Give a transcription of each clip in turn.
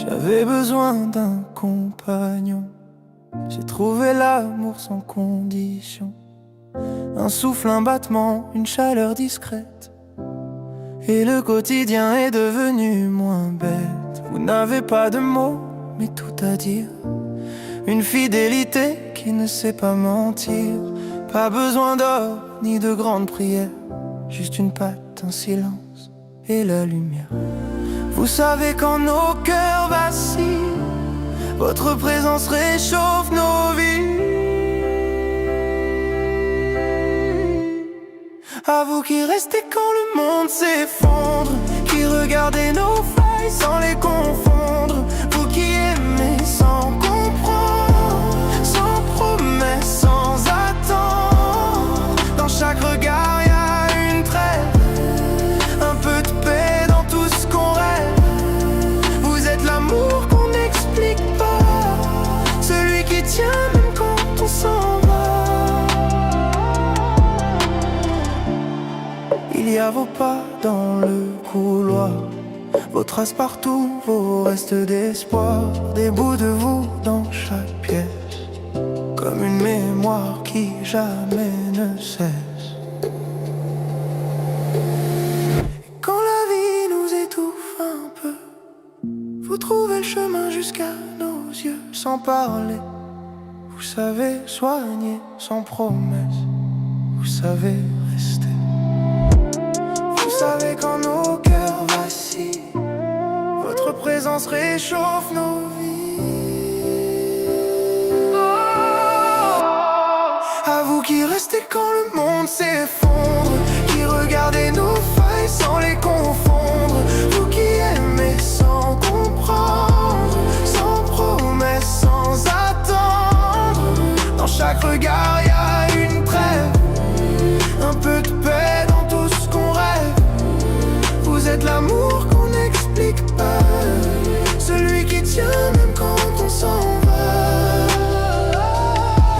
J'avais besoin d'un compagnon. J'ai trouvé l'amour sans condition. Un souffle, un battement, une chaleur discrète. Et le quotidien est devenu moins bête. Vous n'avez pas de mots, mais tout à dire. Une fidélité qui ne sait pas mentir. Pas besoin d'or ni de grandes prières. Juste une patte, un silence et la lumière. Vous savez quand nos cœurs vacillent, votre présence réchauffe nos vies. À vous qui restez quand le monde s'effondre, qui regardez nos failles sans les confondre. Vous qui aimez sans comprendre, sans promesse, sans attendre. Dans chaque regard y a une trêve, un peu de paix dans tout ce qu'on rêve. Vous êtes l'amour qu'on n'explique pas, celui qui tient même quand on s'en va. Il y a vos pas dans le couloir, vos traces partout, vos restes d'espoir. Des bouts de vous dans chaque pièce, comme une mémoire qui jamais ne cesse. Quand la vie nous étouffe un peu, vous trouvez le chemin jusqu'à nos yeux. Sans parler, vous savez soigner sans promesse. Vous savez rester. Vous savez quand nos cœurs vacillent, votre présence réchauffe nos vies. À vous qui restez quand le monde s'effondre, qui regardez nos failles sans les confondre. Vous qui aimez sans comprendre, sans promesse, sans attendre. Dans chaque regard y a une trêve, un peu de paix dans tout ce qu'on rêve. Vous êtes l'amour qu'on n'explique pas, celui qui tient même quand on s'en va.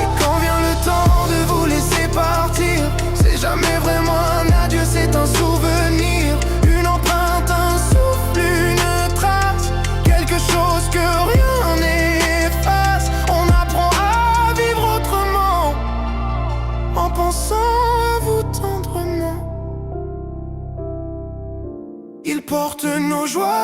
Et quand vient le temps de vous laisser partir, c'est jamais vraiment un adieu, c'est un souvenir. Une empreinte, un souffle, une trace, quelque chose que rien n'efface. On apprend à vivre autrement, en pensant à vous tendrement. Il porte nos joies